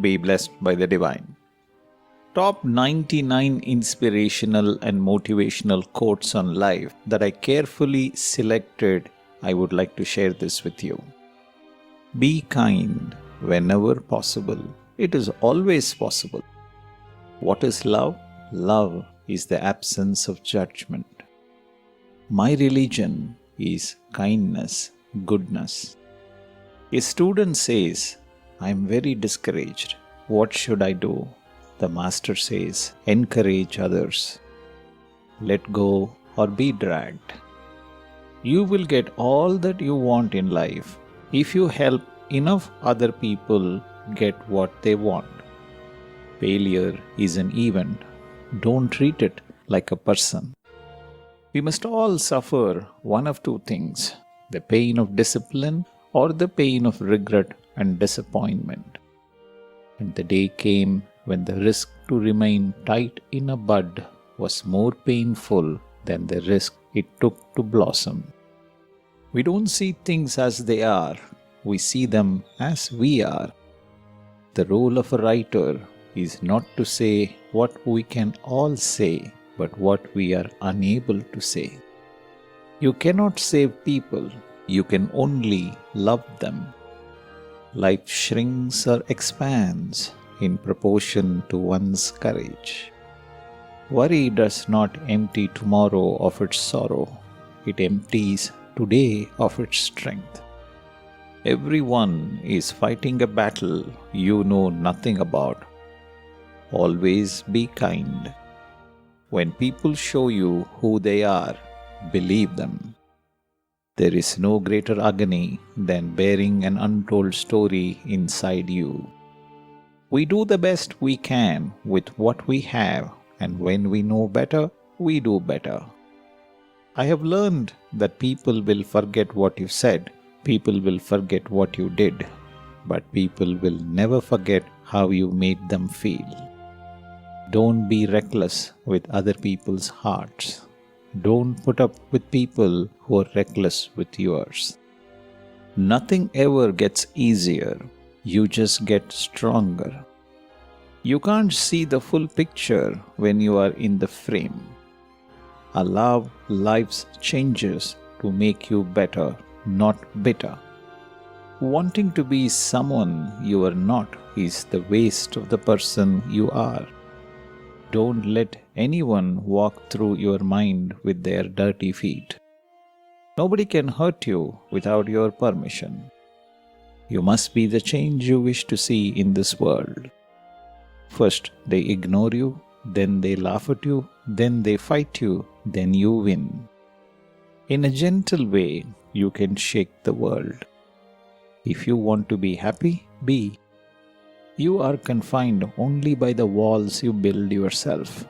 Be blessed by the divine. Top 99 inspirational and motivational quotes on life that I carefully selected. I would like to share this with you. Be kind whenever possible. It is always possible. What is love? Love is the absence of judgment. My religion is kindness, goodness. A student says, I am very discouraged. What should I do? The master says, encourage others. Let go or be dragged. You will get all that you want in life if you help enough other people get what they want. Failure is an event. Don't treat it like a person. We must all suffer one of two things, the pain of discipline or the pain of regret and disappointment. And the day came when the risk to remain tight in a bud was more painful than the risk it took to blossom. We don't see things as they are, we see them as we are. The role of a writer is not to say what we can all say, but what we are unable to say. You cannot save people, you can only love them. Life shrinks or expands in proportion to one's courage. Worry does not empty tomorrow of its sorrow, it empties today of its strength. Everyone is fighting a battle you know nothing about. Always be kind. When people show you who they are, believe them. There is no greater agony than bearing an untold story inside you. We do the best we can with what we have, and when we know better, we do better. I have learned that people will forget what you said, people will forget what you did, but people will never forget how you made them feel. Don't be reckless with other people's hearts. Don't put up with people who are reckless with yours. Nothing ever gets easier. You just get stronger. You can't see the full picture when you are in the frame. Allow life's changes to make you better, not bitter. Wanting to be someone you are not is the waste of the person you are. Don't let anyone walk through your mind with their dirty feet. Nobody can hurt you without your permission. You must be the change you wish to see in this world. First, they ignore you, then they laugh at you, then they fight you, then you win. In a gentle way, you can shake the world. If you want to be happy, be. You are confined only by the walls you build yourself.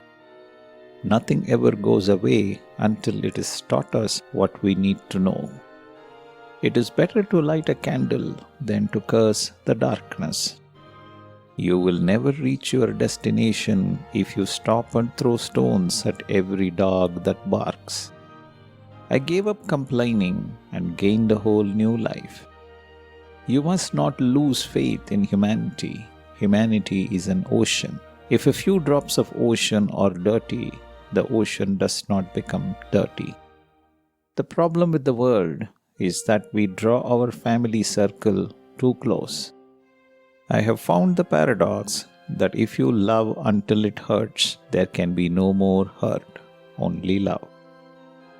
Nothing ever goes away until it is taught us what we need to know. It is better to light a candle than to curse the darkness. You will never reach your destination if you stop and throw stones at every dog that barks. I gave up complaining and gained a whole new life. You must not lose faith in humanity. Humanity is an ocean. If a few drops of ocean are dirty, the ocean does not become dirty. The problem with the world is that we draw our family circle too close. I have found the paradox that if you love until it hurts, there can be no more hurt, only love.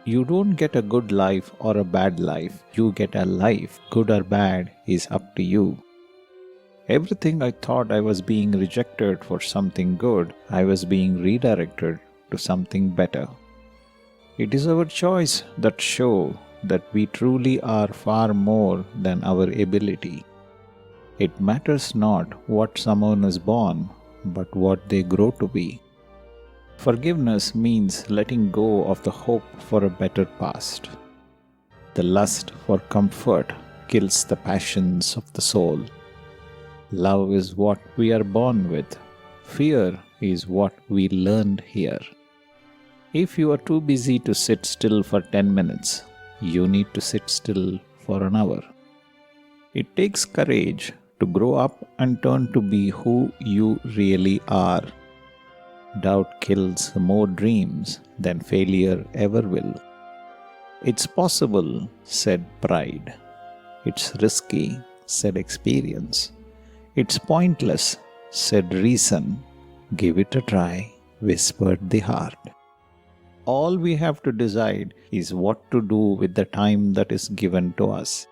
You don't get a good life or a bad life, you get a life. Good or bad is up to you. Everything I thought I was being rejected for something good, I was being redirected to something better. It is our choice that show that we truly are far more than our ability. It matters not what someone is born, but what they grow to be. Forgiveness means letting go of the hope for a better past. The lust for comfort kills the passions of the soul. Love is what we are born with. Fear is what we learned here. If you are too busy to sit still for 10 minutes, you need to sit still for an hour. It takes courage to grow up and turn to be who you really are. Doubt kills more dreams than failure ever will. It's possible, said pride. It's risky, said experience. It's pointless, said reason. Give it a try, whispered the heart. All we have to decide is what to do with the time that is given to us.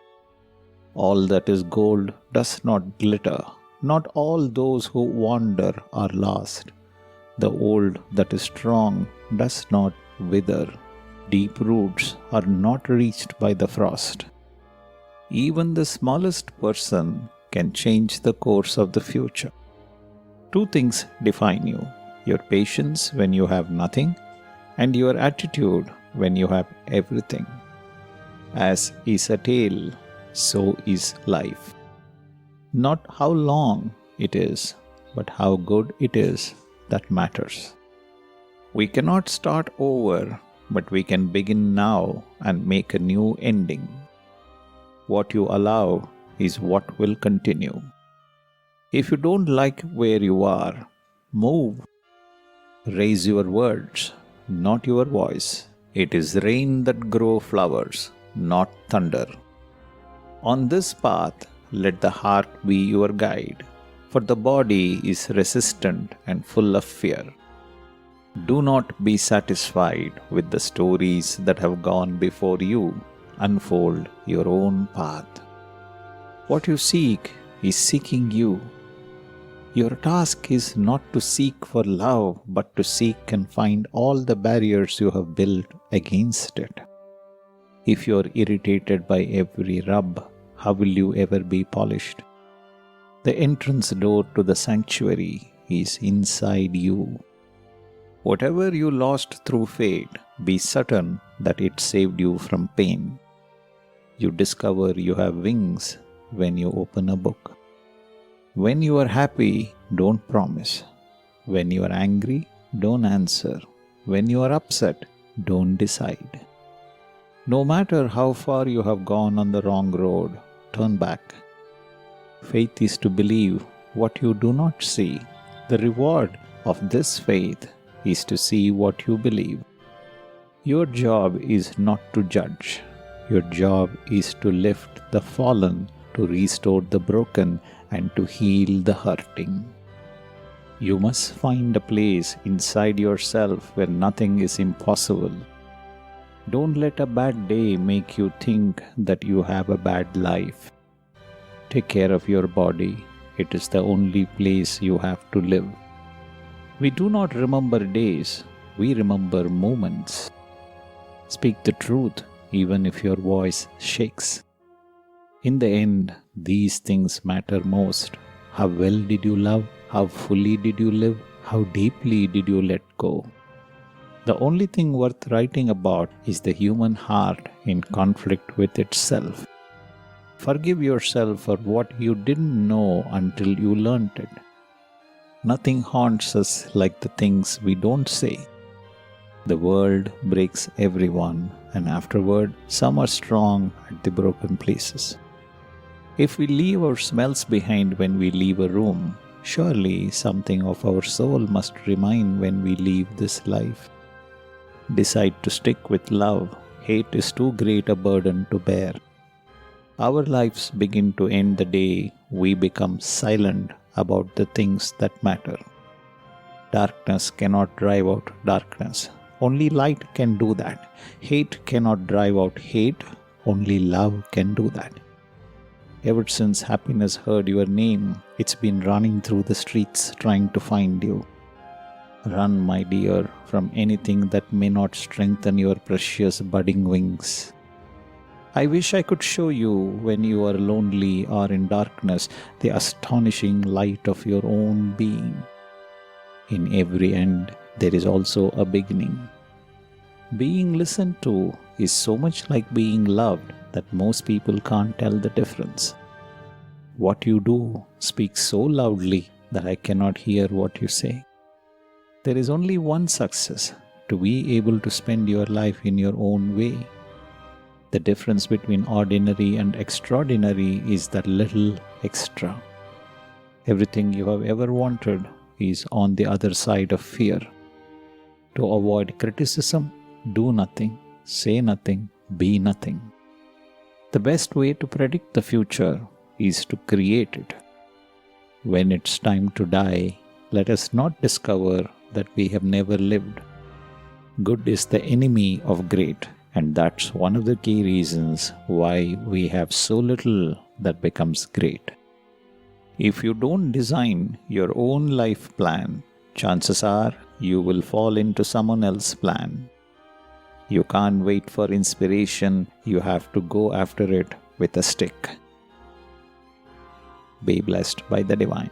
All that is gold does not glitter. Not all those who wander are lost. The old that is strong does not wither. Deep roots are not reached by the frost. Even the smallest person can change the course of the future. Two things define you: your patience when you have nothing, and your attitude when you have everything. As is a tale, so is life. Not how long it is, but how good it is that matters. We cannot start over, but we can begin now and make a new ending. What you allow is what will continue. If you don't like where you are, move. Raise your words, not your voice. It is rain that grows flowers, not thunder. On this path, let the heart be your guide, for the body is resistant and full of fear. Do not be satisfied with the stories that have gone before you. Unfold your own path. What you seek is seeking you. Your task is not to seek for love, but to seek and find all the barriers you have built against it. If you are irritated by every rub, how will you ever be polished? The entrance door to the sanctuary is inside you. Whatever you lost through fate, be certain that it saved you from pain. You discover you have wings when you open a book. When you are happy, don't promise. When you are angry, don't answer. When you are upset, don't decide. No matter how far you have gone on the wrong road, turn back. Faith is to believe what you do not see. The reward of this faith is to see what you believe. Your job is not to judge. Your job is to lift the fallen, to restore the broken, and to heal the hurting. You must find a place inside yourself where nothing is impossible. Don't let a bad day make you think that you have a bad life. Take care of your body. It is the only place you have to live. We do not remember days, we remember moments. Speak the truth, even if your voice shakes. In the end, these things matter most. How well did you love? How fully did you live? How deeply did you let go? The only thing worth writing about is the human heart in conflict with itself. Forgive yourself for what you didn't know until you learned it. Nothing haunts us like the things we don't say. The world breaks everyone, and afterward, some are strong at the broken places. If we leave our smells behind when we leave a room, surely something of our soul must remain when we leave this life. Decide to stick with love. Hate is too great a burden to bear. Our lives begin to end the day we become silent about the things that matter. Darkness cannot drive out darkness. Only light can do that. Hate cannot drive out hate. Only love can do that. Ever since happiness heard your name, it's been running through the streets trying to find you. Run, my dear, from anything that may not strengthen your precious budding wings. I wish I could show you, when you are lonely or in darkness, the astonishing light of your own being. In every end, there is also a beginning. Being listened to is so much like being loved that most people can't tell the difference. What you do speaks so loudly that I cannot hear what you say. There is only one success: to be able to spend your life in your own way. The difference between ordinary and extraordinary is that little extra. Everything you have ever wanted is on the other side of fear. To avoid criticism, do nothing, say nothing, be nothing. The best way to predict the future is to create it. When it's time to die, let us not discover that we have never lived. Good is the enemy of great, and that's one of the key reasons why we have so little that becomes great. If you don't design your own life plan, chances are you will fall into someone else's plan. You can't wait for inspiration, you have to go after it with a stick. Be blessed by the divine.